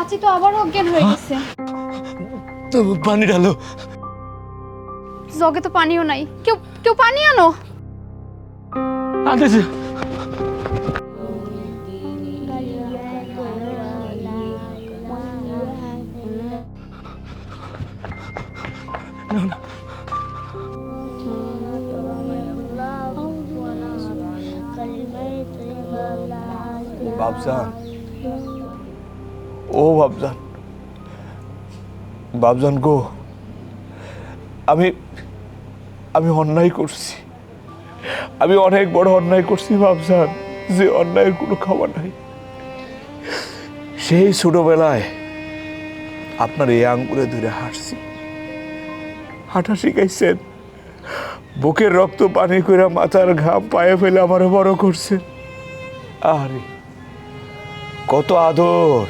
চাচি তো আবার অজ্ঞান হয়ে গেছে। তো পানি ঢালো। জগে তো পানিও নাই। কেউ কেউ পানি আনো। আদেশ। বাবজান, ও বাবজান, বাবজান গো, আমি অন্যায় করছি। আমি অনেক বড় অন্যায় করছি বাবজান, যে অন্যায়ের কোনো ক্ষমা নাই। সেই ছোটবেলায় আপনার এই আঙ্গুলে ধরে হাঁটছি, হাঁটা শিখাইছেন, বুকের রক্ত পানি করে মাথার ঘাম পায়ে ফেলে আমার বড় করছে। আরে কত আদর,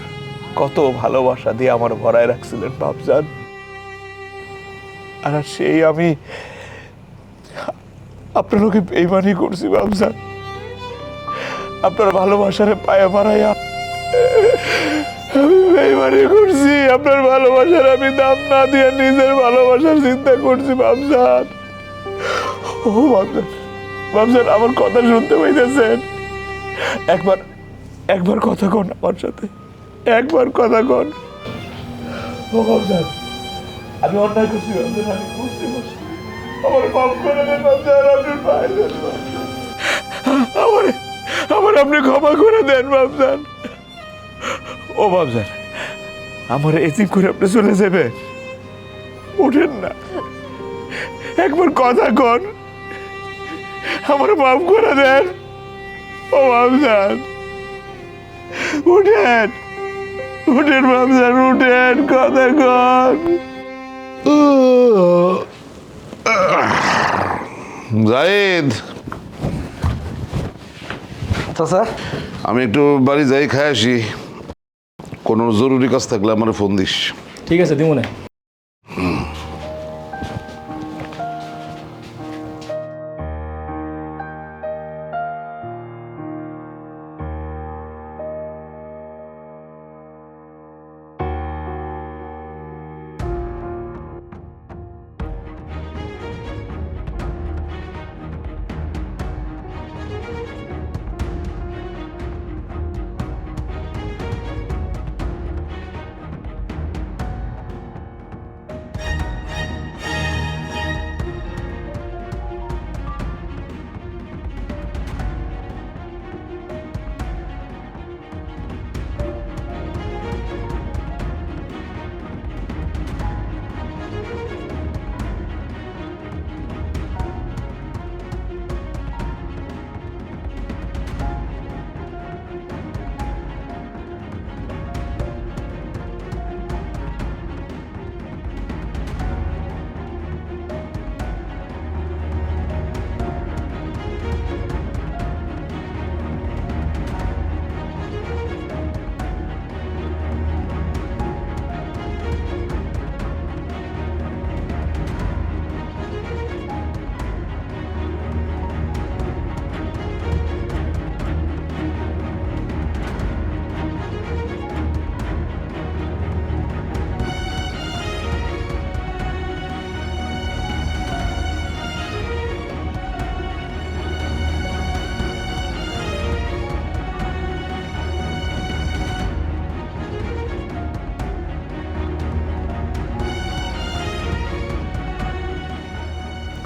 কত ভালোবাসা দিয়ে আমার ভরায় রাখছিলেন বাবজান। আর সেই আমি আপনার লোকে বেইমানি করছি বাবজান। আপনার ভালোবাসারে পায়ে মারাইয়া আমি বেইমানি করছি। আপনার ভালোবাসার আমি দাম না দিয়ে নিজের ভালোবাসার চিন্তা করছি বাবজান। ও বাবজান, বাবজান আমার কথা শুনতে পাইতেছেন? একবার কথা কন আমার সাথে, একবার কথা কন। ও বাবজান, আমি অন্যায় করছি বাবজান, আমি বুঝতে পারছি। আমার মাফ করে দেন বাবজান, আপনার পায়ে দেন বাবজান। আমার আপনি ক্ষমা করে দেন বাবজান। ও বাবজান, আমার এতিম করে আপনি চলে যাবেন? উঠেন না, একবার কথা কন, আমার মাফ করে দেন। ও বাবজান, উঠেন, উঠেন বাবজান, উঠেন, কথা কন। জাহিদ, চাচা, আমি একটু বাড়ি যাই, খাই আসি। কোনো জরুরি কাজ থাকলে আমার ফোন দিস। ঠিক আছে দিমুনে।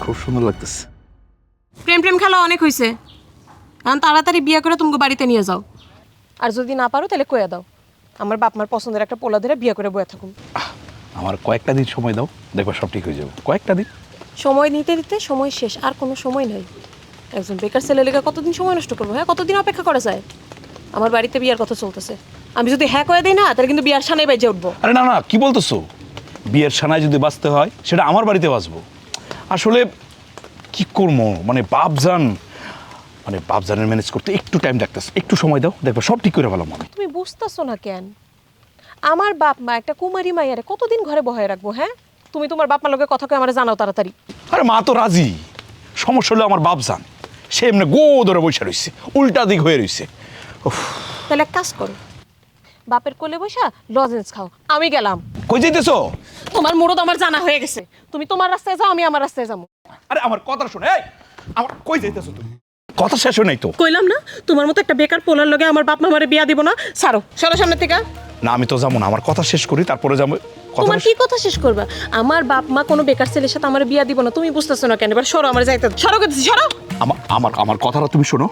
খুব সুন্দর লাগতেছে। প্রেম প্রেম খেলা অনেক হয়েছে, এখন তাড়াতাড়ি বিয়ে করে তুমি বাড়িতে নিয়ে যাও। আর যদি না পারো তাহলে কয়ে দাও, আমার বাপ মার পছন্দের একটা পোলা ধরে বিয়ে করে বয়ে থাকুন। আমার কয়েকটা দিন সময় দাও, দেখবা সব ঠিক হয়ে যাবে। কয়েকটা দিন সময় নিতে নিতে সময় শেষ, আর কোনো সময় নেই। একজন বেকার ছেলে লেগে কতদিন সময় নষ্ট করবো? হ্যাঁ, কতদিন অপেক্ষা করা যায়? আমার বাড়িতে বিয়ার কথা চলতেছে, আমি যদি হ্যাঁ করে দিই না তাহলে কিন্তু বিয়ার সানাই বেজে উঠবো। আরে না না, কি বলতেছো? বিয়ের সানায় যদি বাঁচতে হয় সেটা আমার বাড়িতে বাঁচবো। আসলে কি করবো, মানে বাপজানের ম্যানেজ করতে একটু টাইম লাগতেছে, একটু সময় দাও, দেখবা সব ঠিক করে ভালো মনে। তুমি বুঝতেছো না কেন? আমার বাপ মা একটা কুমারী মাইয়ারে কতদিন ঘরে বহায় রাখবো? হ্যাঁ, তুমি তোমার বাপ মা লোকের কথা কয়ে আমার জানাও তাড়াতাড়ি। আরে মা তো রাজি, সমস্যা হলো আমার বাপজান, সে এমনি গো ধরে বসে রয়েছে, উল্টা দিক হয়ে রয়েছে। তাহলে এক কাজ করো, বাপের কোলে বসা লজেন্স খাও, আমি গেলাম। কই যাইতেছো? তোমার মুরদ আমার জানা হয়ে গেছে, তুমি তোমার রাস্তায় যাও, আমি আমার রাস্তায় যাবো। আরে আমার কথা শোনো, এই আমার কই যাইতেছো তুমি? কথা শেষ হয় নাই তো। কইলাম না তোমার মতো একটা বেকার পোলার লগে আমার বাপ মামারে বিয়া দিব না। ছাড়ো, সরো সামনে থেকে। না আমি তো যাবো না, আমার কথা শেষ করি তারপরে যাবো। কথা তোমার কি কথা শেষ করবা? আমার বাপ মা কোনো বেকার ছেলের সাথে আমার বিয়া দিব না, তুমি বুঝতেছো না কেন? এবার সরো, আমার যাইতে দাও। সরো কইতেছি, সরো। আমার আমার আমার কথাটা তুমি শোনো।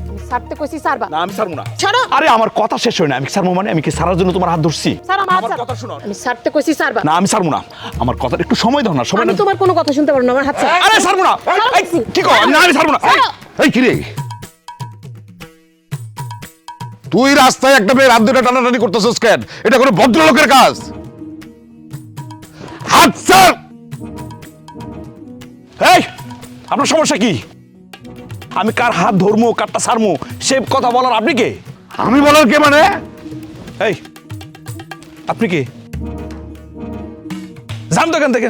তুমি ছাড়তে কইছি, ছাড়বা। না আমি ছাড়বো না। সরো। আরে আমার কথা শেষ হয় না, আমি ছাড়বো মানে আমি কি ছাড়ার জন্য তোমার হাত ধরছি? ছাড়ো আমার আমার হাত। কথা শোনো। আমি ছাড়তে কইছি, ছাড়বা। না আমি ছাড়বো না, আমার কথা একটু সময় দাও না, সময় আমি না। তোমার কোনো কথা শুনতে পারবো না, আমার হাত ছাড়ো। আরে ছাড়বো না। এই, কি কর? না আমি ছাড়বো না। এই কিরে, তুই রাস্তায় একটা মেয়ের হাত ধরে টানাটানি করতেছিস কেন? এটা কোনো ভদ্রলোকের কাজ? হাত ছাড়। এই আপনার সমস্যা কি? আমি কার হাত ধরবো কারটা ছাড়বো সে কথা বলার আপনি কে? আমি বলার কে মানে? এই আপনি কে? যান তো এখান থেকে।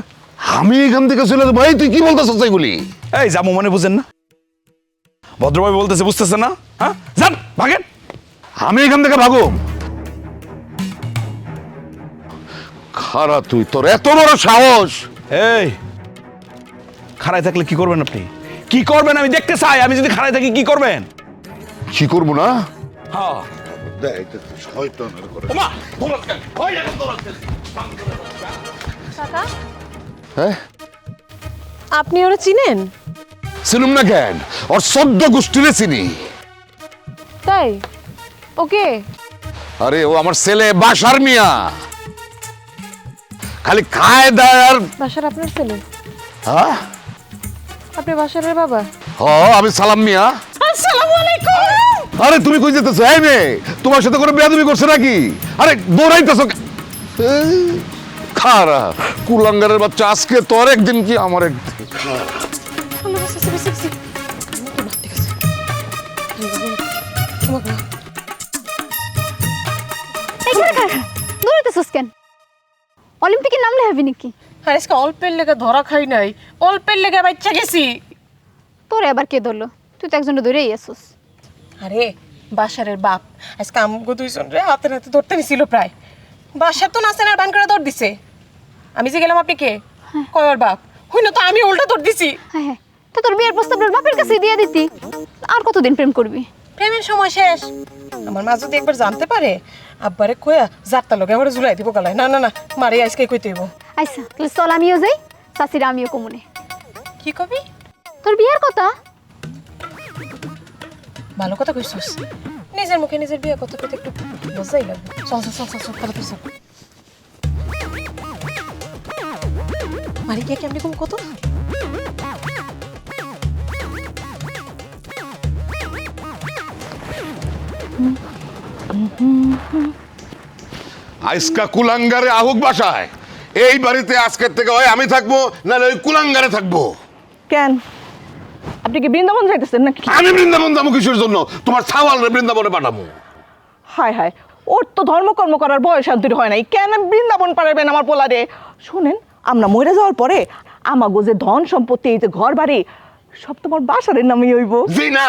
আমি এখান থেকে চলে যাবো? এই তুই কি বলতেছিস এগুলি? এই যাবো মানে বুঝেন না? ভদ্রভাবে বলতেছে, বুঝতেছেন না? হ্যাঁ যান, ভাগেন। আমি এখান থেকে ভাগো? খারা তুই, তোর এত বড় সাহস! এই খাড়ায় থাকলে কি করবেন আপনি? কি করবেন আমি দেখতে চাই। আমি যদি খাড়ায় থাকি কি করবেন? কি করবো না? হ্যাঁ ওমা, তোমরা কেন? ওই দেখো তোমরা কেন? কাকা, হ্যাঁ, আপনি ওরা চিনেন? চিনুম না কেন? ওর 14 গোষ্ঠীরে চিনি। তাই? ওকে। আরে ও আমার ছেলে বাসার মিয়া, খালি খায় দায় আর। বাসার আপনার ছেলে? হ্যাঁ আপনি বাসারের বাবা? হ, আমি সালাম মিয়া। আসসালামু আলাইকুম। আরে তুমি কই যেতেছো? এই মেয়ে, তোমার সাথে কোনো বেয়াদবি করছে নাকি? আরে দৌড়াইতেছো কে? এই, খারা কুলাঙ্গারের বাচ্চা, আজকে তোর একদিন কি আমার একদিন। আল্লাহ, বাসি, বাসি, বাসি। ঠিক আছে। তোমাকে দৌড়াইতেছস কেন? অলিম্পিকে নামলে হবে নাকি? আর আজকে অল্পের লেগে ধরা খাই নাই, অল্পের লেগে বাচ্চা গেছি। তোরে আবার কে ধরলো? তুই তো একজনে ধরেই আসছিস। আরে বাসারের বাপ আজকে আমগো দুইজন রে হাতে হাতে ধরতে নিছিল প্রায়। বাসার তো নাচেনার বান করে দৌড় দিছে। আমি যে গেলাম, আপনি কে? কয়র বাপ? হইনা তো আমি উল্টা দৌড় দিছি। হ্যাঁ হ্যাঁ, তো তোর বিয়ের প্রস্তাব তোর বাপের কাছে দিয়ে দিতি। আর কতদিন প্রেম করবি? প্রেমের সময় শেষ। আমার মা যদি একবার জানতে পারে, আব্বারে কয়া যাত্রা লোকে আমার ঝুলাই দিব গলায়। না না না, মারে আজকে কইতে হইব। আচ্ছা তাহলে চল আমিও যাই, চাচিরা আমিও কমুনে। কি কবি? তোর বিয়ের কথা। ভালো কথা কইছিস। নিজের মুখে নিজের বিয়ে কথা কইতে একটু লজ্জাই লাগবে। চল চল চল চল চল, তাড়াতাড়ি চল। মারি গিয়ে কেমনি কম কত? আজকা কুলাঙ্গারে আহুক বাসায়। এই বাড়িতে আজকের থেকে হয় আমি থাকবো, না ওই কুলাঙ্গারে থাকবো। কেন আপনি কি বৃন্দাবন যাইতেছেন নাকি? আমি বৃন্দাবন যাবো কিসের জন্য? তোমার ছাওয়ালরে বৃন্দাবনে পাঠাবো। হায় হায়, ওর তো ধর্মকর্ম করার বয়স আর দূর হয় নাই, কেন বৃন্দাবন পারাবেন আমার পোলারে? শুনেন, আমরা মরে যাওয়ার পরে আমাগো যে ধন সম্পত্তি, এই যে ঘর বাড়ি, সব তোমার বাসারের নামেই হইব। জি না,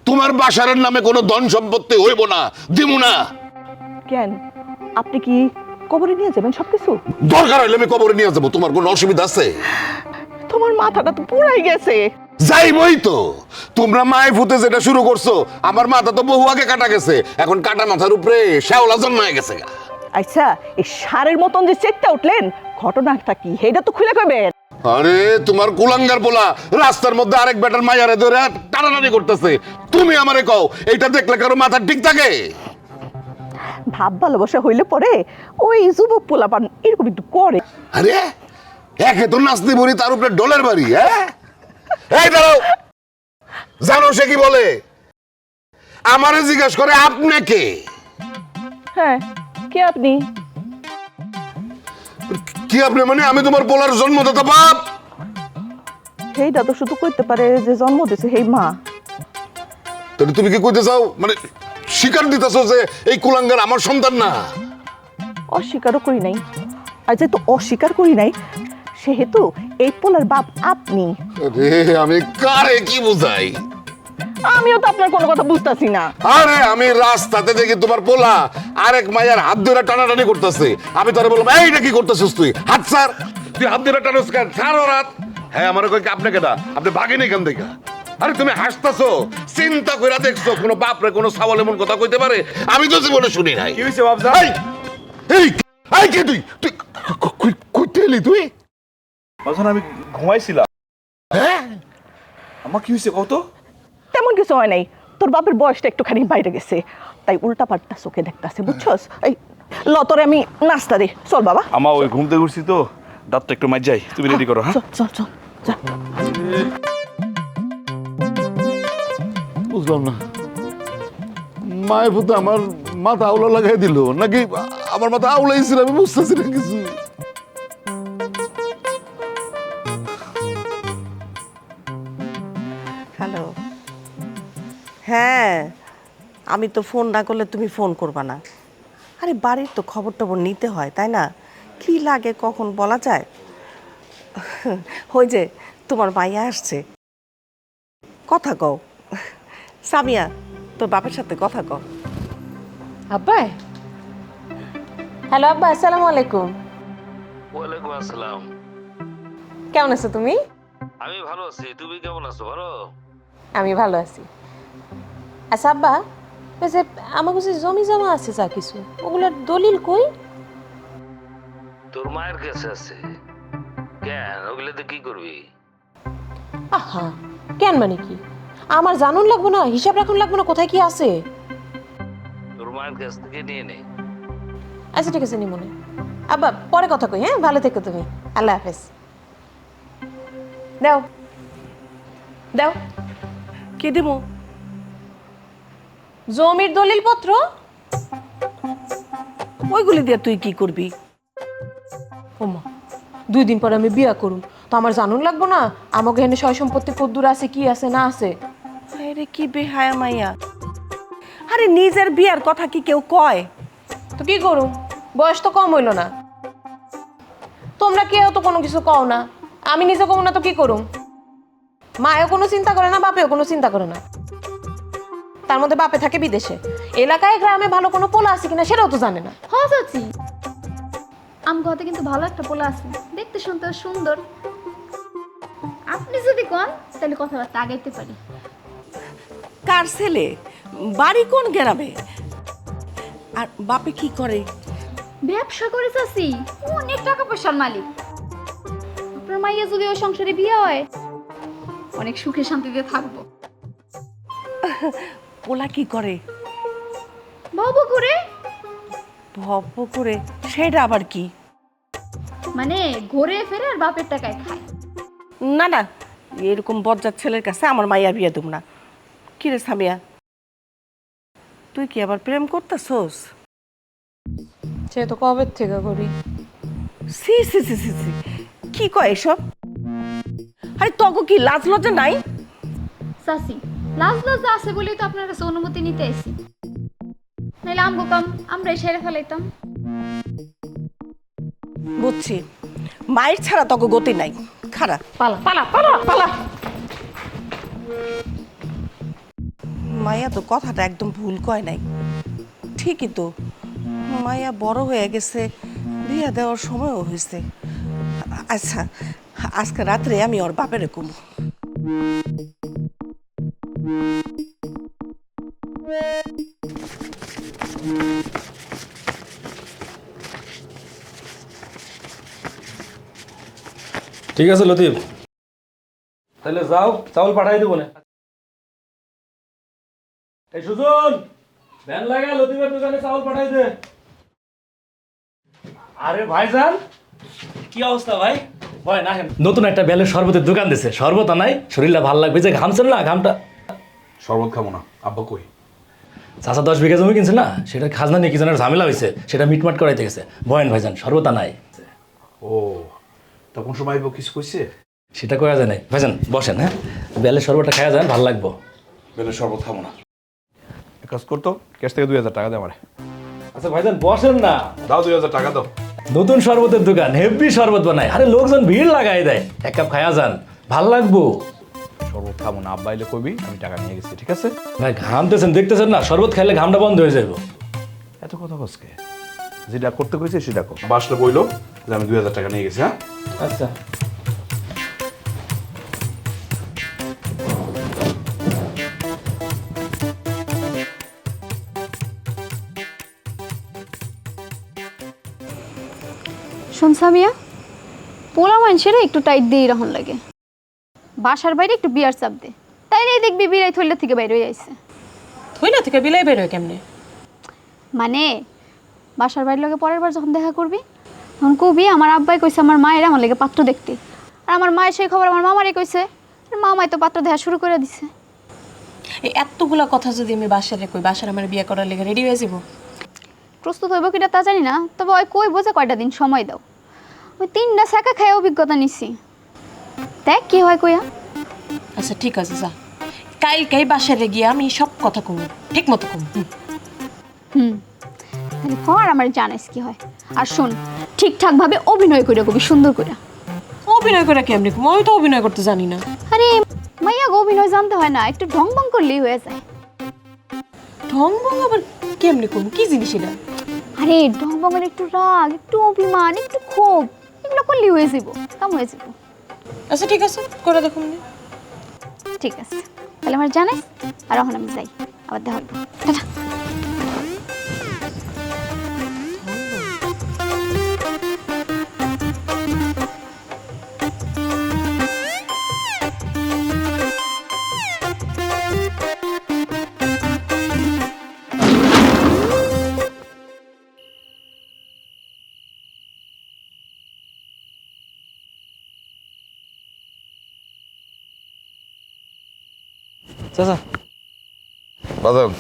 তোমার বাসারের নামে কোনো ধন সম্পত্তি হইব না, দিব না। কেন আপনি কি কবরে নিয়ে যাবেন সবকিছু? দরকার হইলে আমি কবরে নিয়ে যাবো, তোমার কোনো অসুবিধা আছে? তোমার মাথাটা তো পুরাই গেছে। যাইবই তো। তোমরা মায় ফুতে যেটা শুরু করছো, আমার মাথা তো বহু আগে কাটা গেছে। এখন কাটা মাথার উপরে শ্যাওলা জন্মায় গেছে। আচ্ছা, এই সারের মতন যে চেকটা উঠলেন, ঘটনাটা কি সেইটা তো খুলে কইবেন। আরে তোমার কুলাঙ্গার বলা রাস্তার মধ্যে আরেক বেটার মাইয়ারে ধরে টানাটানি করতেছে, তুমি আমারে কও এইটা দেখলে কারো মাথা ঠিক থাকে? ভাব ভালোবাসা হইলে পরে ওই যুবক পোলাপান এরকম একটু করে। আরে একে তো নাচতে বলি, তার উপরে ডলের বাড়ি। হ্যাঁ, এই দাঁড়াও, জানো সে কি বলে? আমারে জিজ্ঞেস করে আপনি কে? হ্যাঁ, কে আপনি? কি আপনি মানে? আমি তোমার পোলার জন্মদাতা বাপ। সেইটা তো শুধু কইতে পারে যে জন্ম দিয়েছে সেই মা। তাহলে তুমি কি কইতে চাও? মানে স্বীকার দিতেছো যে এই কুলাঙ্গার আমার সন্তান না? অস্বীকারও করি নাই, আর যেহেতু অস্বীকার করি নাই সেহেতু এই পোলার বাপ আপনি। আরে আমি কারে কি বুঝাই? আমিও তো আপনার কোনো কথা বুঝতাছি না। আরে আমি রাস্তাতে দেখি তোমার পোলা আরেক মায়ের হাত ধরে টানাটানি করতেছে, আমি তোরে বললাম এইটা কি করতেছিস তুই, হাত ছাড়, তুই হাত ধরে টানোস কেন, ছাড় ওর হাত। হ্যাঁ আমার কই আপনাকে না, আপনি ভাগেন এখান থেকে। আরে তুমি হাসতাছো, চিন্তা করে দেখছো কোনো বাপরে কোনো ছাগল এমন কথা কইতে পারে? আমি তো জীবনে শুনি নাই। কি হয়েছে বাবজা? এই এই এই কে তুই, তুই কইতে এলি তুই? বাবজান আমি ঘুমাইছিলাম। হ্যাঁ আমার কি হয়েছে কত? তেমন কিছু হয় নাই, তোর বাপের বয়সটা একটুখানি বাইরে গেছে, তাই উল্টা পাল্টা চোখে দেখতাছে, বুঝছস? এই ল তোরে আমি নাস্তা দে, চল বাবা। আমা ওই ঘুমতে ঘুরছি তো, দাঁতটা একটু মার যাই, তুমি রেডি করো। হ্যাঁ চল চল চল যা। বুঝলাম না, মায়ের পুতে আমার মাথা আউলা লাগাই দিল নাকি আমার মাথা আউলাইছিল, আমি বুঝতেছি না কিছু। হ্যালো, হ্যাঁ আমি তো ফোন না করলে তুমি ফোন করবা না। আরে বাড়ির তো খবর টবর নিতে হয় তাই না, কি লাগে কখন বলা যায়। ওই যে তোমার মাইয়া আসছে, কথা কও। সামিয়া তোর বাপের সাথে কথা কও। আব্বা, হ্যালো আব্বা, আসসালামু আলাইকুম। ওয়ালাইকুম আসসালাম। কেমন আছো তুমি? আমি ভালো আছি, তুমি কেমন আছো? ভালো। আমি ভালো আছি। আচ্ছা আব্বা, বলছে আমার কাছে জমি জমা আছে যা কিছু, ওগুলোর দলিল কই? তোর মায়ের কাছে আছে। কেন, ওগুলোতে কি করবি? আহা, কেন মানে কি? আমার জানুন লাগবো না, হিসাব রাখুন লাগবো না কোথায় কি আছে? তোর মায়ের কাছ থেকে নিয়ে নে। আচ্ছা ঠিক আছে, নিমনে। আব্বা পরে কথা কই, হ্যাঁ? ভালো থেকো তুমি, আল্লাহ হাফেজ। দাও দাও, কে দেবো? জমির দলিল পত্র। ওইগুলি দিয়ে তুই কি করবি? ওমা, 2 দিন পরে আমি বিয়া করুম, তো আমার জানুন লাগবো না আমাকে এখানে সয় সম্পত্তি কদ্দুর আছে, কি আছে না আছে? আরে কি বেহায়া মাইয়া, আরে নিজের বিয়ার কথা কি কেউ কয়? তো কি করুম, বয়স তো কম হইল না। তোমরা কেউ তো কোনো কিছু কও না, আমি নিজে কম না তো কি করুম? মায়েও কোনো চিন্তা করে না, বাপেও কোনো চিন্তা করে না। তার মধ্যে বাপে থাকে বিদেশে, এলাকায় গ্রামে ভালো কোনো পোলা আছে কিনা সেটাও তো জানে না। হ্যাঁ চাচি, আম ঘরতে কিন্তু ভালো একটা পোলা আছে, দেখতে শুনতে সুন্দর। আপনি যদি কন তাহলে কথাবার্তা আগাইতে পারি। কার ছেলে, বাড়ি কোন গ্রামে, আর বাপে কি করে? ব্যবসা করে চাচি, অনেক টাকা পয়সার মালিক। আপনার মাইয়া যদি ওই সংসারে বিয়ে হয়, অনেক সুখে শান্তিতে থাকবো। পোলা কি করে? বাবু করে ভব্য করে, সেটা আবার কি? মানে ঘুরে ফেরে আর বাপের টাকায় খায়। না না, এরকম বজ্জাত ছেলের কাছে আমার মাইয়ার বিয়ে দেব না। কি রে সামিয়া, তুই কি আবার প্রেম করতেছস? সে তো কবে থেকে করি। সি সি সি সি সি, কি কয় এসব? আরে তখন কি লাজ লজ্জা নাই? চাচি, লাজ লজ্জা আছে বলেই তো আপনার কাছে অনুমতি নিতে এসেছি, নাহলে আমগো কাম আমরাই সেরে ফেলাইতাম। বুঝছি, মায়ের ছাড়া তখন গতি নাই। খারাপ, পালা পালা পালা পালা। মাইয়া তো কথাটা একদম ভুল কয় নাই, ঠিকই তো। মাইয়া বড় হয়ে গেছে, বিয়া দেওয়ার সময়ও হয়েছে। আচ্ছা, আজকে রাত্রে আমি ওর বাপের কমু। ঠিক আছে লতিফ, তাহলে যাও, চাউল পাঠাই দেবো না। এই সুজন, ভ্যান লাগা, লতিফের দোকানে চাউল পাঠাই দে। আরে ভাইজান, কি অবস্থা ভাই? ভাই না, নতুন একটা বেলের শরবতের দোকান দিছে, শরবত নাই, শরীরটা ভালো লাগবে, যে ঘামছেন না, ঘামটা। শরবত খাবো না, আব্বা কই? চাচা 10 বিঘা জমি কিনছে না, সেটা খাজনা নিয়ে কি জানার ঝামেলা হয়েছে, সেটা মিটমাট করাইতে গেছে। বয়েন ভাইজান, শরবত নাই। ও, তখন সময় কিছু কইছে? সেটা করা যায় নাই। ভাইজান বসেন, হ্যাঁ, বেলের শরবতটা খাওয়া যায়, ভালো লাগবো। বেলের শরবত খাবো না। এক কাজ করতো, ক্যাশ থেকে 2000 টাকা দে আমারে। আচ্ছা ভাইজান বসেন না, দাও 2000 টাকা দাও। নতুন শরবতের দোকান, হেভি শরবত বানায়, আরে লোকজন ভিড় লাগাই দেয়, 1 কাপ খায়া যান, ভাল লাগবো। শরবত খাবো না, আব্বা এলে কবি আমি টাকা নিয়ে গেছি, ঠিক আছে? ভাই ঘামতেছেন দেখতেছেন না, শরবত খাইলে ঘামটা বন্ধ হয়ে যাবে। এত কথা কসকে, যেটা করতে কইছে সেটা কর। বাসটা বইলো যে আমি 2000 টাকা নিয়ে গেছি। হ্যাঁ আচ্ছা শোন সামিয়া, পোলা মানুষের একটু টাইট দিয়ে রাখুন লাগে, বাসার বাইরে একটু বিয়ার চাপ দে, তাই এই দেখবি বিলাই থইলা থেকে বাইরে হয়ে আইছে। থইলা থেকে বিলাই বের হয় কেমনে? মানে বাসার বাড়ির লগে পরের বার যখন দেখা করবি তখন কবি আমার আব্বাই কইছে আমার মায়ের আমার লেগে পাত্র দেখতে, আর আমার মায়ের সেই খবর আমার মামারে কইছে, আর মামাই তো পাত্র দেখা শুরু করে দিছে। এই এতগুলা কথা যদি আমি বাসারে কই, বাসার আমার বিয়ে করার লেগে রেডি হয়ে যাবো? প্রস্তুত হইব কিনা তা জানি না, তবে ওই কই বোঝে কয়টা দিন সময় দাও। ওই 3টা শাখা খায় অভিজ্ঞতা নিছি, দেখ কি হয় কইয়া। আচ্ছা ঠিক আছে, যা কালকেই বাসারে গিয়ে আমি সব কথা কম, ঠিক মতো কম। তাহলে কর আমার জানাইস কি হয়। আর শোন, ঠিকঠাক ভাবে অভিনয় করে কবি, সুন্দর করে। অভিনয় করে কেমনি কম? আমি তো অভিনয় করতে জানি না। আরে মাইয়া গো, অভিনয় জানতে হয় না, একটু ঢং ভং করলেই হয়ে যায়। ঢং ভং আবার কেমনি কম? কি জিনিস এটা? আরে ঢং ভঙের একটু রাগ, একটু অভিমান, একটু ক্ষোভ, এগুলো করলেই হয়ে যাব, কাম হয়ে যাব। আচ্ছা ঠিক আছে, করে দেখুন। ঠিক আছে, তাহলে আমার জানাইস, আর এখন আমি যাই, আবার দেখা হইব। টাটা। চাচা বাদাম,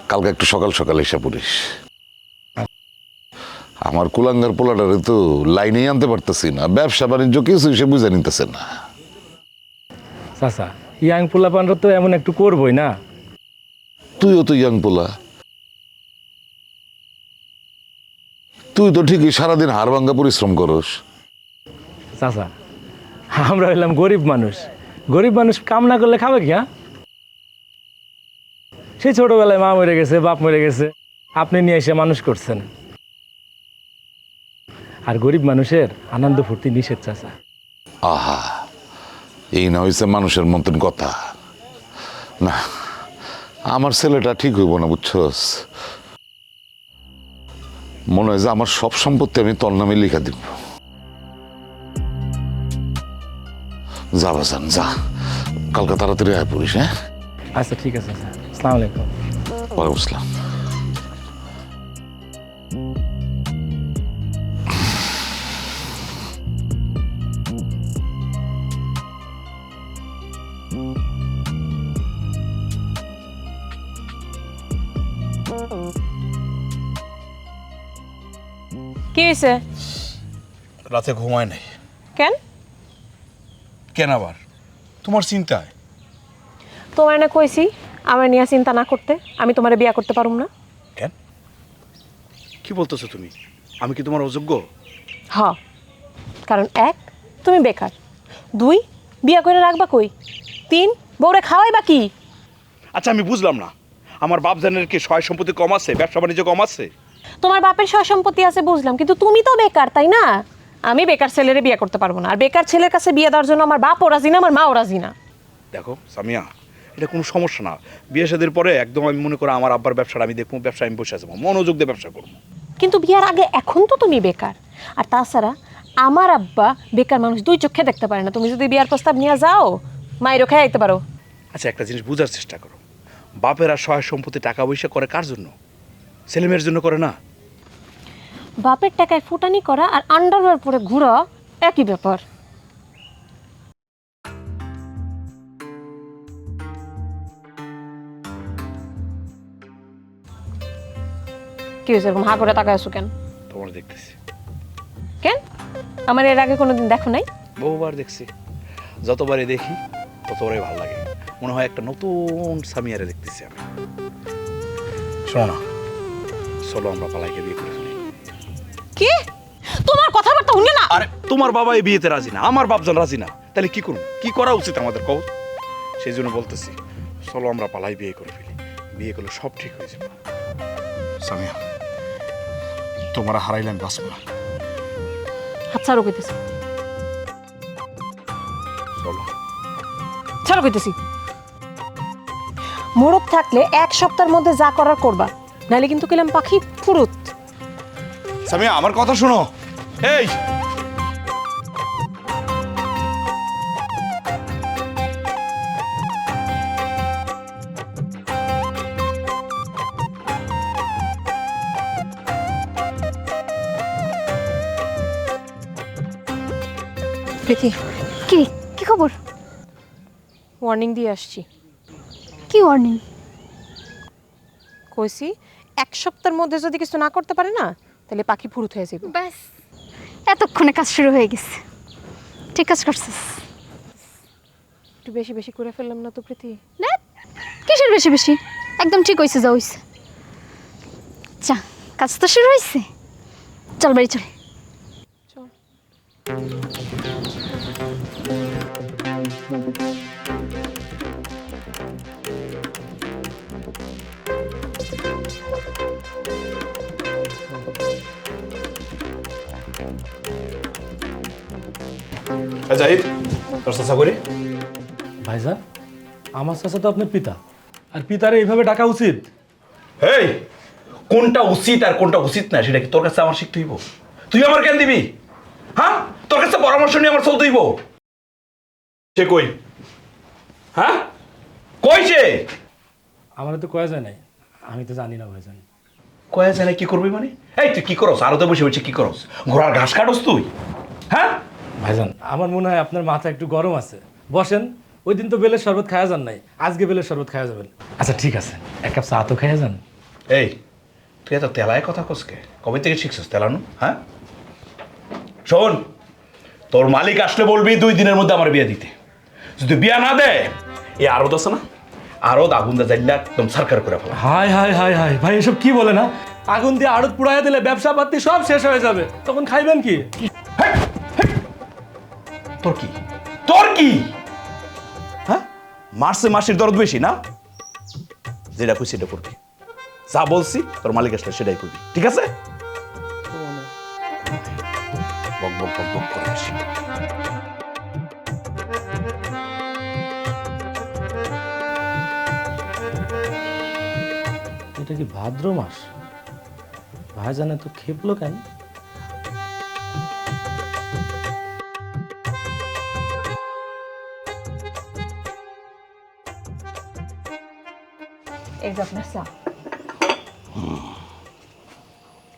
কালকে একটু সকাল সকাল এসে পড়িস। আমার কুলাঙ্গার পোলাটারে তো লাইনেই আনতে পারতেছি না, ব্যবসা বাণিজ্য কিছু সে বুঝে নিতেছে না। চাচা ইয়াং পোলাপানরা তো এমন একটু করবই না। তুইও তো ইয়াং পোলা, তুই তো ঠিকই সারাদিন হাড় ভাঙ্গা পরিশ্রম করস। চাচা আমরা হইলাম গরিব মানুষ, গরিব মানুষ কাম না করলে খাবে কি? হ্যাঁ, সেই ছোটবেলায় মা মরে গেছে, বাপ মরে গেছে, আপনি নিয়ে এসে মানুষ করছেন। আর গরিব মানুষের আনন্দ ফুর্তি নিষেধ চাচা। আহা, এই না হয়েছে মানুষের মতন কথা। না, আমার ছেলেটা ঠিক হইব না, বুঝছস? মনে হয় যে আমার সব সম্পত্তি আমি তোর নামে লিখা দিব। যা বাজান যা, কালকে তাড়াতাড়ি আয় পড়িস। হ্যাঁ আচ্ছা ঠিক আছে চাচা, আসসালামু আলাইকুম। ওয়ালাইকুম আসসালাম। কি হয়েছে? রাতে ঘুমায় নাই। কেন? কেন আবার? তোমার চিন্তায়। তোমার না কইছি আমার নিয়ে চিন্তা না করতে, আমি তোমারে বিয়া করতে পারুম না। কেন? কি বলতেছো তুমি? আমি কি তোমার অযোগ্য? হ, কারণ 1 তুমি বেকার, 2 বিয়া করে রাখবা কই, 3 বউরে খাওয়াই বা কি? আচ্ছা আমি বুঝলাম না, আমার বাপ জানের কি সয় সম্পত্তি কম আছে, ব্যবসা বাণিজ্য কম আছে? তোমার বাপের সয় সম্পত্তি আছে বুঝলাম, কিন্তু তুমি তো বেকার, তাই না? আমি বেকার ছেলেরে বিয়ে করতে পারবো না, আর বেকার ছেলের কাছে বিয়ে দেওয়ার জন্য আমার বাপও রাজি না, আমার মাও রাজি না। দেখো সামিয়া, এটা কোনো সমস্যা না। বিয়ে শাদীর পরে একদম আমি মনে করো আমার আব্বার ব্যবসাটা আমি দেখবো, ব্যবসা আমি বসে যাবো, মনোযোগ দিয়ে ব্যবসা করবো। কিন্তু বিয়ার আগে এখন তো তুমি বেকার, আর তাছাড়া আমার আব্বা বেকার মানুষ 2 চোখে দেখতে পারে না। তুমি যদি বিয়ার প্রস্তাব নিয়ে যাও, মায়েরও খেয়ে আইতে পারো। আচ্ছা একটা জিনিস বোঝার চেষ্টা করো, বাপেরা সহায় সম্পত্তি টাকা পয়সা করে কার জন্য? ছেলেমেয়ের জন্য করে না? বাপের টাকায় ফুটানি করা আর আন্ডারওয়্যার পরে ঘোরা একই ব্যাপার। কি হয়েছে, এরকম হা করে তাকায় আছো কেন? তোমার দেখতেছি। কেন? আমার এর আগে কোনোদিন দেখো নাই? বহুবার দেখছি, যতবারই দেখি ততবারই ভালো লাগে, মনে হয় একটা নতুন সামিয়ারে দেখতেছি আমি। শোনো না, চলো আমরা পালাইকে বিয়ে করে ফেলি। কি? তোমার কথাবার্তা শুনলে না? আরে তোমার বাবা এই বিয়েতে রাজি না, আমার বাপজন রাজি না, তাহলে কি করব, কি করা উচিত আমাদের কও? সেই জন্য বলতেছি চলো আমরা পালাই বিয়ে করে ফেলি, বিয়ে করলে সব ঠিক হয়ে যাবে। সামিয়া, তোমার হারাইলেন বাঁচব না। ছাড়ো কইতেছি, চলো। ছাড়ো কইতেছি। মোরগ থাকলে 1 সপ্তাহের মধ্যে যা করার করবা, নাহলে কিন্তু কইলাম পাখি ফুরুত। সামিয়া আমার কথা শোনো। এই প্রীতি, কি কি খবর? ওয়ার্নিং দিয়ে আসছি। কি ওয়ার্নিং? কইছি 1 সপ্তাহের মধ্যে যদি কিছু না করতে পারে না, তাহলে পাখি ফুরুত হয়ে যাবে। ব্যাস, এতক্ষণে কাজ শুরু হয়ে গেছে। ঠিক কাজ করছিস। একটু বেশি বেশি করে ফেললাম না তো প্রীতি? না, কিসের বেশি বেশি? একদম ঠিক হয়েছে, যা হয়েছে। চা, কাজ তো শুরু হয়েছে, চল বাড়ি চল। চল। জাহিদ, তোর চাচা করি। ভাইজান, আমার চাচা তো আপনার পিতা, আর পিতারে এইভাবে ডাকা উচিত? এই কোনটা উচিত আর কোনটা উচিত না সেটা কি তোর কাছে আমার শিখতে হইব? তুই আমার কেন দিবি? হ্যাঁ, তোর কাছে পরামর্শ নিয়ে আমার চলতে হইব? সে কই? হ্যাঁ, কই সে? আমার তো কয়া যায় নাই, আমি তো জানি না ভাইজান। কয়া জানে কি করবি মানে? এই তুই কি করস? আরো তো বসে বসে কি করস? ঘোড়ার ঘাস কাটস তুই? হ্যাঁ ভাইজান, আমার মনে হয় আপনার মাথা একটু গরম আছে। বসেন, ওই দিন তো বেলের শরবত খাওয়া যান নাই, আজকে বেলের শরবত খাওয়া যাবেন। আচ্ছা ঠিক আছে, 1 কাপ চা তো খাওয়া যান। এই তুই এত তেলায় কথা কসকে? কবে থেকে শিখছিস তেলানো? হ্যাঁ শোন, তোর মালিক আসলে বলবি 2 দিনের মধ্যে আমার বিয়ে দিতে। যদি বিয়া না দেয়, এই আরদ আছে না, আরদ আগুন দা জাইলা একদম সরকার করে ফেলা। হাই হাই হাই হাই ভাই, এসব কি বলে না? আগুন দিয়ে আড়ত পুড়াইয়া দিলে ব্যবসা পাতি সব শেষ হয়ে যাবে, তখন খাইবেন কি? তোর কি, তোর কি? হ্যাঁ, মাসে মাসের দরদ বেশি না? যেটা কই সেটা করবি, যা বলছি তোর মালিক আসলে সেটাই করবি, ঠিক আছে? বক বক বক বক করে বেশি। এটা কি ভাদ্র মাস? ভাইজানে তো খেপলো কেন? এই যে আপনার চা।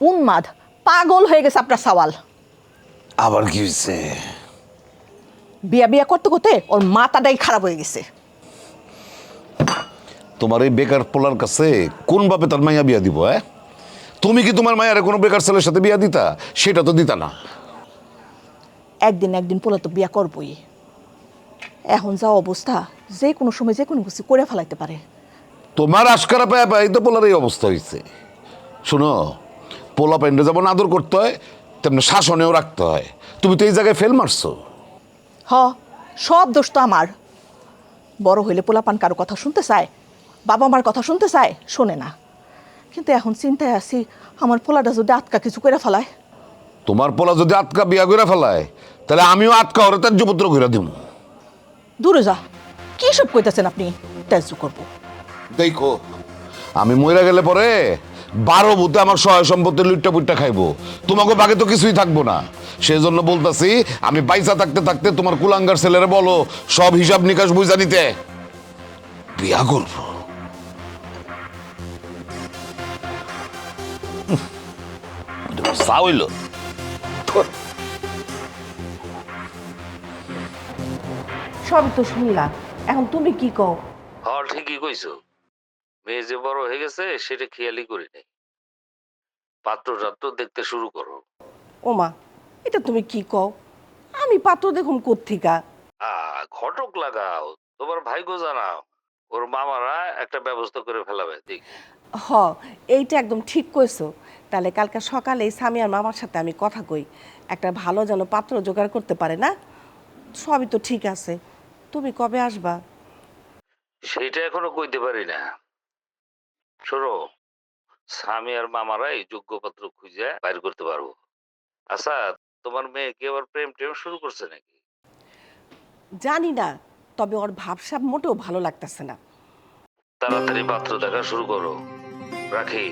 উন্মাদ, পাগল হয়ে গেছে আপনার সওয়াল। আবার কি হয়েছে? বিয়া বিয়া করতে করতে ওর মাথাটাই খারাপ হয়ে গেছে। তোমার এই বেকার পোলার কাছে কোন বাপে তার মাইয়া বিয়া দিব? তুমি কি তোমার মায়ের কোনো বেকার ছেলের সাথে বিয়া দিতা? সেটা তো দিতা না। একদিন একদিন পোলা তো বিয়া করবই। এখন যা অবস্থা, যে কোনো সময় যে কোনো কিছু করে ফেলাইতে পারে। তোমার আশকারা পায় পায় তো পোলার এই অবস্থা হয়েছে। শোনো, পোলা প্যান্ডে যেমন আদর করতে হয়, তেমনি শাসনেও রাখতে হয়। তুমি তো এই জায়গায় ফেল মারছো। হ, সব দোষ তো আমার। বড় হইলে পোলাপান কারো কথা শুনতে চায়, বাবা মার কথা শুনতে চায়, শোনে না। কিন্তু এখন চিন্তায় আছি, আমার পোলাটা যদি আটকা কিছু করে ফেলায়। তোমার পোলা যদি আটকা বিয়া করে ফেলায়, তাহলে আমিও আটকা ওরে ত্যায্যপুত্র করে দিব। দূরে যা, কি সব কইতেছেন আপনি? ত্যায্য করবো? দেখো, আমি মইরা গেলে পরে 12 ভূতে আমার সহায় সম্পত্তি লুটটা পুট্টা খাইবো। তোমাকে বাকি তো কিছুই থাকবো না। সেই জন্য বলতাছি, আমি পয়সা থাকতে থাকতে তোমার কুলাঙ্গার ছেলেরা বলো সব হিসাব নিকাশ বুঝা নিতে বিয়া করবো। হইল সবই তো শুনলাম, এখন তুমি কি কও? হ্যাঁ ঠিকই কইছো, মেয়ে যে বড় হয়ে গেছে সেটা খেয়ালই করি নাই। পাত্র টাত্র দেখতে শুরু করো। ওমা, এটা তুমি কি কও? আমি পাত্র দেখুম কোত্থিকা? ঘটক লাগাও, তোমার ভাইগো জানাও, ওর মামারা একটা ব্যবস্থা করে ফেলাবে। দেখি। হ, এইটা একদম ঠিক কইছো। তাহলে কালকে সকালে স্বামী আর মামার সাথে আমি কথা কই, একটা ভালো যেন পাত্র জোগাড় করতে পারে না। সবই তো ঠিক আছে, তুমি কবে আসবা? সেইটা এখনো কইতে পারি না। শোনো, স্বামী আর মামারাই যোগ্য পাত্র খুঁজে বাইর করতে পারবো। আচ্ছা, তোমার মেয়ে কি আবার প্রেম টেম শুরু করছে নাকি? জানি না, তবে ওর ভাবসাব মোটেও ভালো লাগতেছে না। তাড়াতাড়ি পাত্র দেখা শুরু করো। রাখি।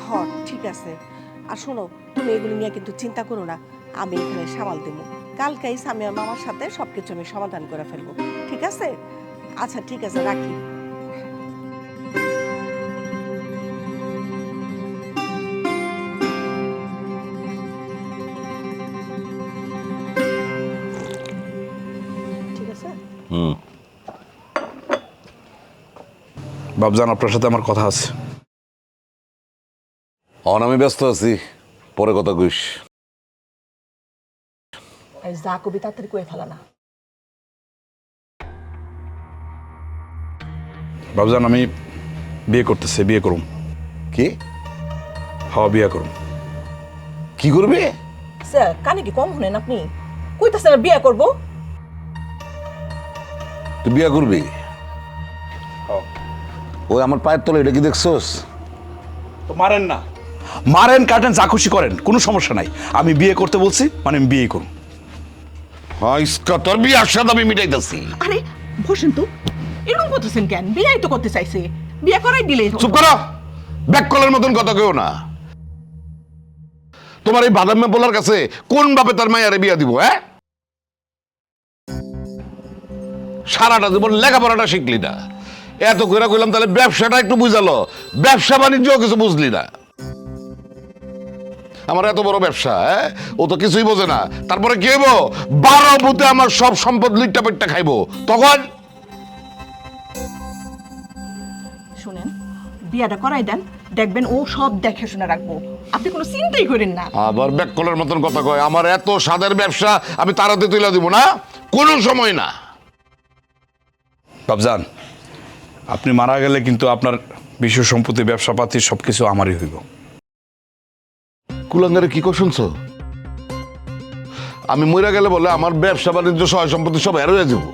হ, ঠিক আছে। আর শোনো, তুমি এগুলো নিয়ে কিন্তু চিন্তা করো না, আমি এখানে সামাল দেবো। কালকেই স্বামী আর মামার সাথে সবকিছু আমি সমাধান করে ফেলবো, ঠিক আছে? আচ্ছা ঠিক আছে, রাখি। ঠিক আছে। বাবজান, আপনার সাথে আমার কথা আছে। আমি ব্যস্ত আছি, পরে কথা কইস। যা কবি তাড়াতাড়ি কয়ে ফেলা না। বাবজান, আমি বিয়ে করতেছি, বিয়ে করুম। কি বিয়ে করুম। কি করবে? স্যার, কানে কি কম শুনেন আপনি? কইতাছেন না বিয়ে করব? তুই বিয়া করবি? ওই আমার পায়ের তলে, এটা কি দেখছস? তো মারেন না, মারেন কাটেন যা খুশি করেন, কোনো সমস্যা নাই। আমি বিয়ে করতে বলছি, মানে আমি বিয়ে করুম। হ্যাঁ, ইসকা তোর বিয়ার সাথে আমি মিটাইতেছি। আরে বসেন তো, এরকম করতেছেন কেন? বিয়েই তো করতে চাইছে, বিয়ে করাই দিলে। চুপ করো, ব্যাককলের মতন কথা কেউ না। তোমার এই বাদামে বলার কাছে কোন বাপে তার মায়ারে বিয়া দিব? হ্যাঁ, সারাটা জীবন লেখাপড়াটা শিখলি না, এত করে কইলাম তাহলে ব্যবসাটা একটু বুঝালো, ব্যবসা বাণিজ্য কিছু বুঝলি না। আমার এত বড় ব্যবসা, হ্যাঁ, ও তো কিছুই বোঝে না। তারপরে কি হইব? 12 বুতে আমার সব সম্পদ লিট্টা পেটটা খাইবো, তখন শুনেন, বিয়েটা করাই দেন, দেখবেন ও সব দেখে শুনে রাখবো, আপনি কোনো চিন্তাই করেন না। আবার ব্যাককলের মতন কথা কয়। আমার এত স্বাদের ব্যবসা আমি তাড়াতে তুলে দিব না, কোনো সময় না। বাবজান, আপনি মারা গেলে কিন্তু আপনার বিশ্ব সম্পত্তি, ব্যবসাপাতি সবকিছু আমারই হইব। কুলাঙ্গারে কি কর শুনছো? আমি মরে গেলে বলে আমার ব্যবসা বাণিজ্য সহায় সম্পত্তি সব হেরে যাব।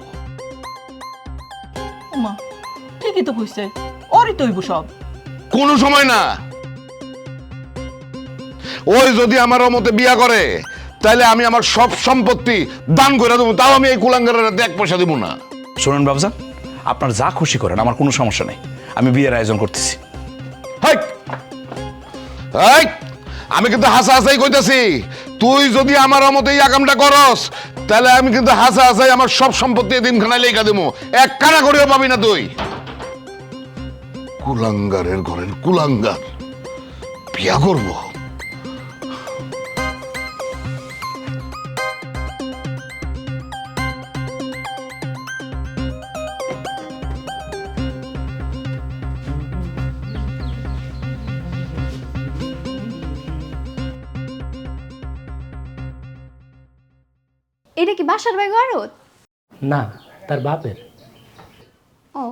ওমা, ঠিকই তো কইছে, ওরই তো হইব সব। কোনো সময় না। ওই যদি আমার মতে বিয়া করে, তাহলে আমি আমার সব সম্পত্তি দান করে দেবো, তাও আমি এই কুলাঙ্গারের 1 পয়সা দিব না। শোনেন বাবজান, আপনার যা খুশি করেন, আমার কোনো সমস্যা নেই। আমি বিয়ের আয়োজন করতেছি। হাই হাই, আমি কিন্তু হাসা হাসাই কইতাছি, তুই যদি আমার মতে এই আকামটা করস, তাহলে আমি কিন্তু হাসা হাসাই আমার সব সম্পত্তি দিন খানায় লেখা দেবো, 1 কানা করেও পাবি না তুই। কুলাঙ্গারের ঘরের কুলাঙ্গার বিয়া করব? এটা কি বাসার ভাই ঘরত? না, তার বাপের। ও,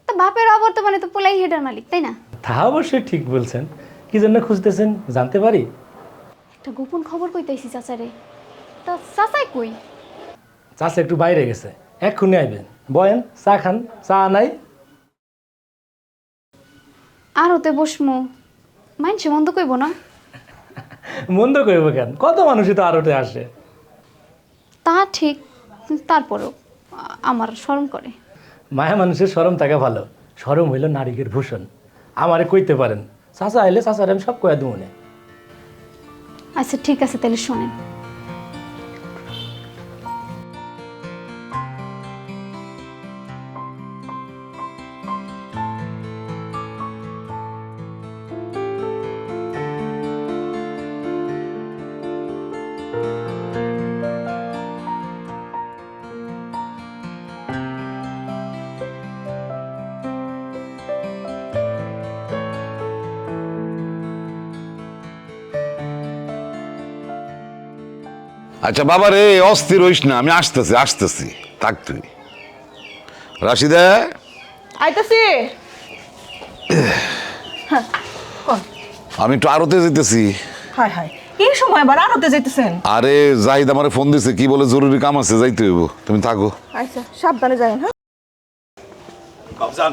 তা বাপের অবর্তমানে তো পোলাই হেডার মালিক, তাই না? তা অবশ্যই ঠিক বলছেন। কি জন্য খুঁজতেছেন জানতে পারি? একটা গোপন খবর কইতাইছি চাচারে। তা চাচাই কই? চাচা একটু বাইরে গেছে, এক্ষুনি আইবেন। বয়েন, চা খান। চা নাই? আর ওতে বসমু, মাইনছে মন্দ কইব না? মন্দ করবো কেন? কত মানুষই তো আরোতে আসে। তা ঠিক, তারপরও আমার শরম করে। মায়া মানুষের শরম থাকা ভালো। শরম হইল নারীকের ভূষণ। আমারে কইতে পারেন, চাচা আইলে চাচারে আমি সব কয়া দেবো না। আচ্ছা ঠিক আছে, তাহলে শোনেন। আচ্ছা বাবা রে, অস্থির হইস না, আমি আসতেছি থাক তুই। রাশিদা, আইতাছি। হ্যাঁ, কোন? আমি একটু আরতে যেতেছি। হায় হায়, এই সময় আবার আড়তে যাইতেছেন? আরে জাহিদ আমারে ফোন দিছে, কি বলে জরুরি কাম আছে, যাইতে হইব, তুমি থাকো। আচ্ছা সাবধানে যাবেন। হ্যাঁ বাবজান,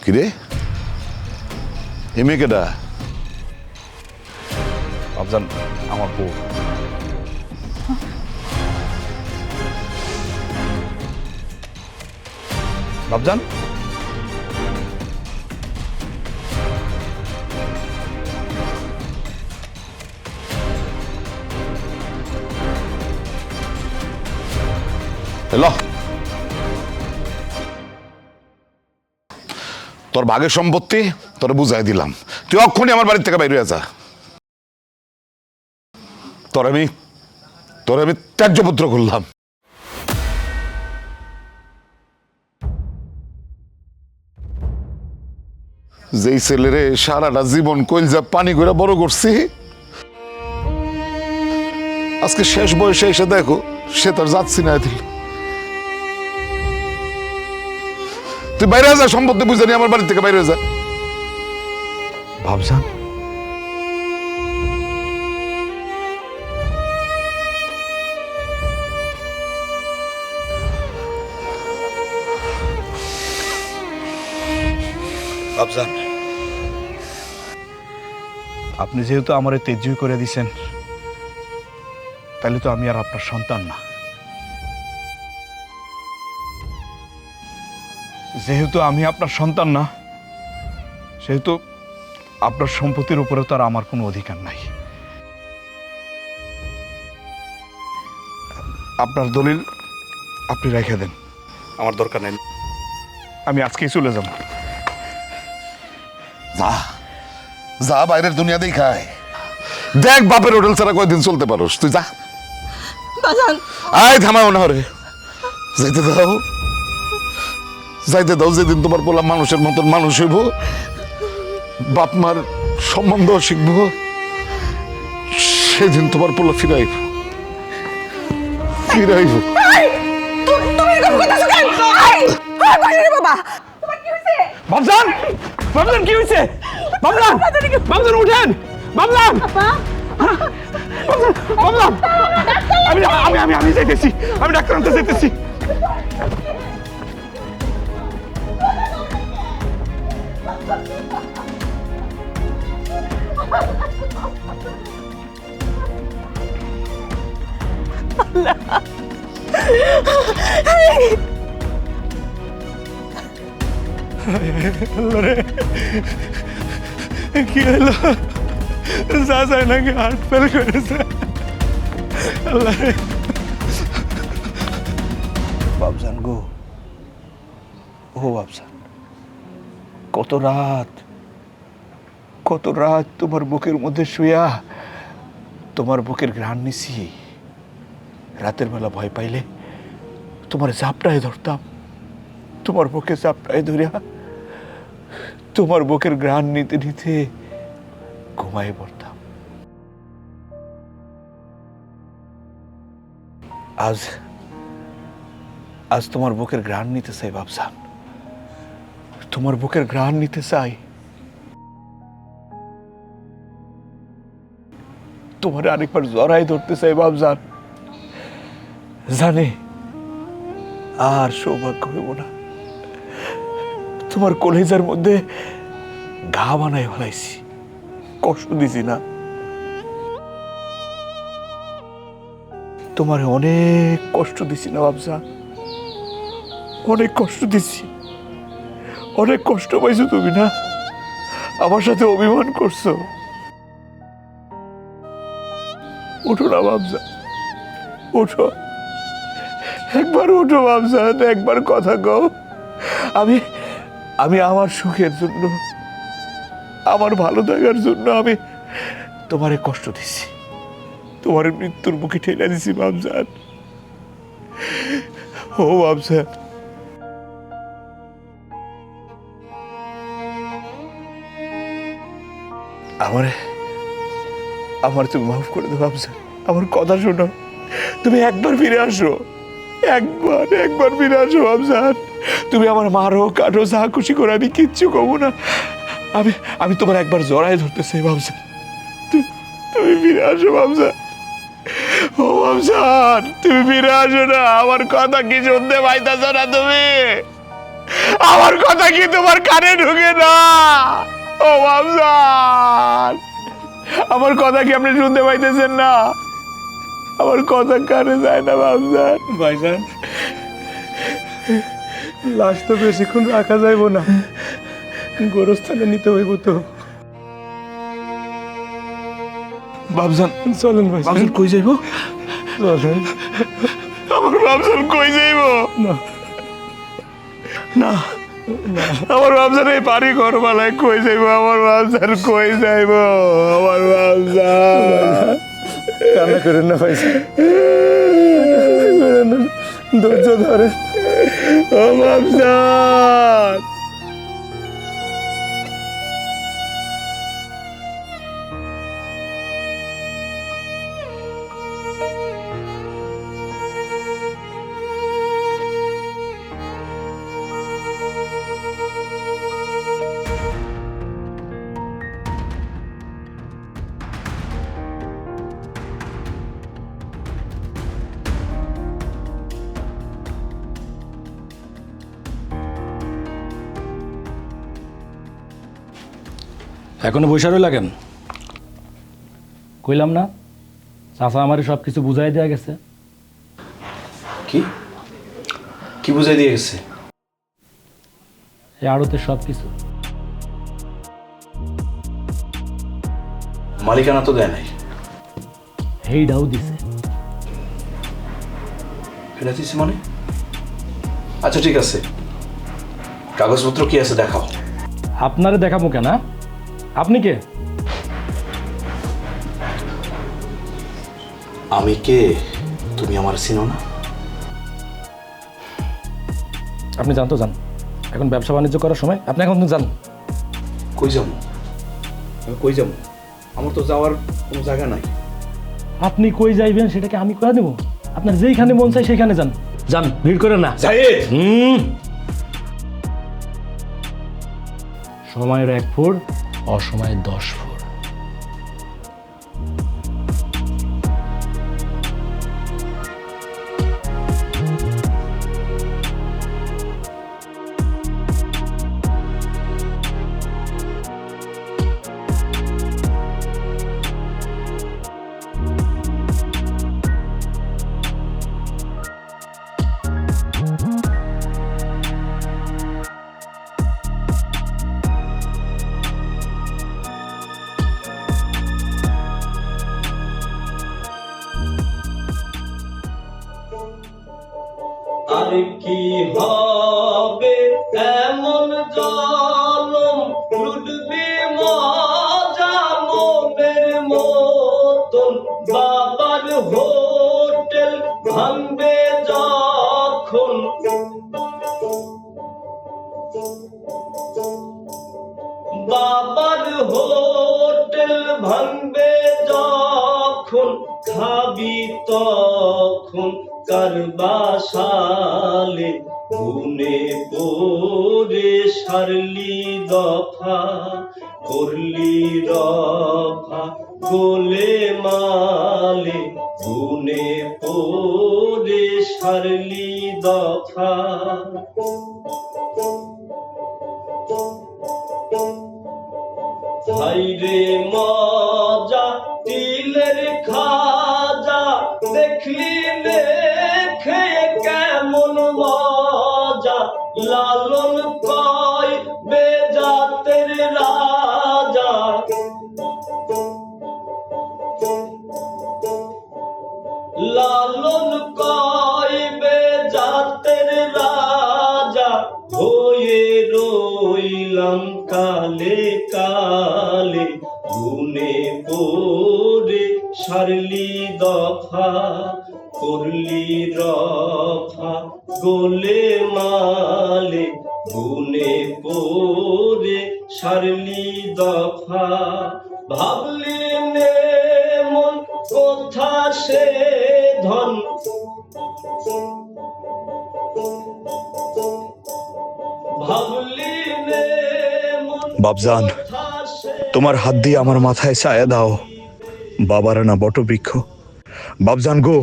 কি রে, এ মেয়ে কেডা? বাবজান আমার বউ। বাবজান, এলো, তোর ভাগের সম্পত্তি তোর বুঝাই দিলাম, তুই অক্ষণি আমার বাড়ির থেকে বাইরে যা। তোর আমি ত্যায্যপুত্র করলাম। যেই ছেলেরে সারাটা জীবন কইলজা পানি করে বড় করছি, আজকে শেষ বয়সে এসে দেখো সে তার যাচ্ছি না দিল। তুই বাইরে যা, সম্পত্তি বুঝে নি, আমার বাড়ি থেকে বাইরে যা। বাবজান, বাবজান, আপনি যেহেতু আমার তেজুই করে দিছেন, তাহলে তো আমি আর আপনার সন্তান না। যেহেতু আমি আপনার সন্তান না, সেহেতু আপনার সম্পত্তির উপরে তো আর আমার কোনো অধিকার নাই। আপনার দলিল আপনি রেখে দেন, আমার দরকার নেই। আমি আজকেই চলে যাব। যা যা, বাইরের দুনিয়া দেখায় দেখ, বাপের হোটেল ছাড়া কয়দিন চলতে পারোস, তুই যা। বাজান, আয় থামাও না রে, যাইতে দাও, যাইতে দাও। যেদিন তোমার বললাম মানুষের মতন মানুষ হইব, বাপ মার সম্বন্ধ শিখব, সেদিন তোমার পোলা ফিরাইব। তুমি এরকম করতেছো কেন? বাবা, তোমার কি হয়েছে? বাবজান, বাবজান কি হয়েছে? বাবজান, বাবজান উঠেন, বাবজান, বাবজান, আমি আমি আমি আমি যাইতেছি, আমি ডাক্তার আনতে যাইতেছি। কি হলো? যা যায় নাকি হার্ট ফেল করেছে। আল্লাহ রে। বাবজান গো, ও বাবজান, কত রাত তোমার বুকের মধ্যে শুয়া তোমার বুকের ঘ্রাণ নিছি। রাতের বেলা ভয় পাইলে তোমার ঝাপটায় ধরতাম, তোমার বুকে ঝাপটায় ধরিয়া তোমার বুকের ঘ্রাণ নিতে নিতে ঘুমাই পড়তাম। আজ আজ তোমার বুকের ঘ্রাণ নিতে চাই বাবজান, তোমার বুকের ঘ্রাণ নিতে চাই। তোমার আরেকবার জড়াই ধরতে চাই বাবজান। জানে আর সৌভাগ্য হইব না, তোমার কলেজার মধ্যে ঘা বানাই ফেলাইছি, কষ্ট দিছি না? তোমার অনেক কষ্ট দিছি না বাবজান, অনেক কষ্ট দিছি, অনেক কষ্ট পাইছো তুমি না? আমার সাথে অভিমান করছো। উঠো না বাবজান, উঠো, একবার উঠো বাবজান, একবার কথা কও। আমি আমি আমার সুখের জন্য, আমার ভালো থাকার জন্য আমি তোমারে কষ্ট দিছি, তোমার মৃত্যুর মুখে ঠেলে দিছি বাবজান। ও বাবজান, আমার তুমি মাফ করে দাও বাবজান, আমার কথা শোনো, তুমি একবার ফিরে আসো, একবার ফিরে আসো বাবজান। তুমি আমার মারো কাটো যা খুশি করে, আমি কিচ্ছু কমো না। আমি তোমার একবার জড়াই ধরতে চাই বাবজান, তুমি ফিরে আসো বাবজান। ও বাবজান, তুমি ফিরে আসো না। আমার কথা কি শুনতে পাইতেছ না তুমি? আমার কথা কি তোমার কানে ঢুকে না? ও বাবজান, আমার কথা কি আপনি শুনতে পাইতেছেন না? আমার কথা কানে যায় না বাবজান। ভাইজান, লাশ তো বেশিক্ষণ রাখা যাইব না, গোরস্থানে নিতে হইব তো। বাবজান চলেন ভাই, বাবজান কই যাইব? চলেন। আমার বাবজান কই যাইব? না না, আমার বাবজান এই বাড়ি ঘর মালায় কই যাইব? আমার বাবজান কই যাইব? আমার বাবজান কান্না করেন না ভাইজান, ধৈর্য ধরে। ও বাবজান। এখনো বৈশা রইলা কেন? কইলাম না চাচা আমারে সব কিছু বুঝাই দেয়া গেছে। কি কি বুঝাই দিয়ে গেছে? এই আড়তে সব কিছু। মালিকানা তো দেয় নাই। হেইডাও দিছে। এটা দিছে মানে? আচ্ছা ঠিক আছে, কাগজপত্র কি আছে দেখাও। আপনারে দেখাবো কেন? আপনি কে? আমি কে তুমি আমার চিনো না? আপনি জানতো যান, এখন ব্যবসা বাণিজ্য করার সময়। আপনি এখন যান। কই যাবো? আমি কই যাবো? আমার তো যাওয়ার কোনো জায়গা নাই। আপনি কই যাইবেন সেটাকে আমি কয়ে দেবো? আপনার যেইখানে মন চাই সেইখানে যান। যান, ভিড় করে না। জাহিদ! সময়ের 1 ফুট, অসময়ের 10 ফুট। আর কি হবে এমন জনম, লুটবি মজা মনের মতন, বাবার হোটেল ভাঙবে যখন, বাবার হোটেল ভাঙবে যখন, খাবি তখন কার বাসালে, গুনে পড়ে সারলি দফা, করলি রফা গোলে মালে, গুনে পড়ে সারলি দফা। হাইরে মজা তিলের খাজা, দেখলি দেখে কেমন মজা, লালন কয় বেজাতের রাজা, লালন কয় বেজাতের রাজা, হয়ে রইলাম কালে কালে, গুনে পড়ে সারলি দফা, করলি রফা গোলে মালে, গুনে পড়ে সারলি দফা। ভাবলি নে মন কোথা সে ধন, ভাবলি নে মন বাবজান, কোথা সে তোমার হাত দিয়ে আমার মাথায় ছায়া দাও। বাবারা না বটবৃক্ষ। বাপজান গো,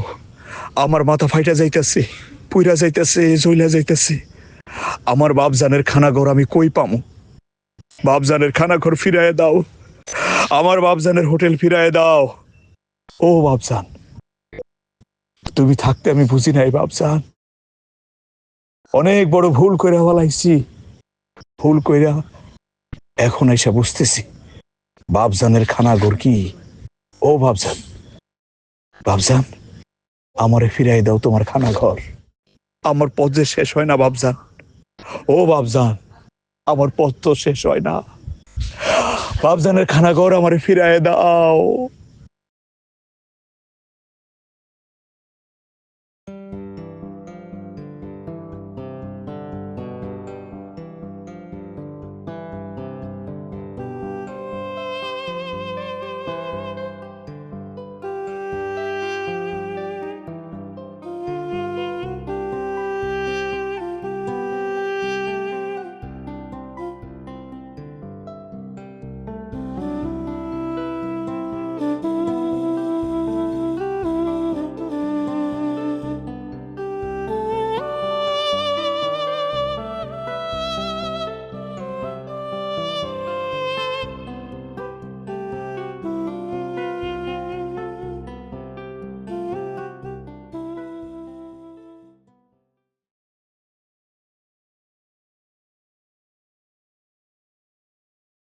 আমার মাথা ফাইটা যাইতেছে, পুইরা যাইতেছে, জ্বলা যাইতেছে। আমার বাপজানের খানাঘর আমি কই পামু? বাপজানের খানাঘর ফিরায় দাও, আমার বাপজানের হোটেল ফিরায় দাও। ও বাপজান, তুমি থাকতে আমি বুঝি নাই বাপজান। অনেক বড় ভুল কইরা ফেলাইছি, ভুল কইরা এখন এসে বুঝতেছি বাপজানের খানাঘর কি। ও বাপজান, বাপজান আমারে ফিরাই দাও তোমার খানাঘর। আমার পথ যে শেষ হয় না বাপজান। ও বাপজান, আমার পথ তো শেষ হয় না। বাপজানের খানাঘর আমারে ফিরাই দাও।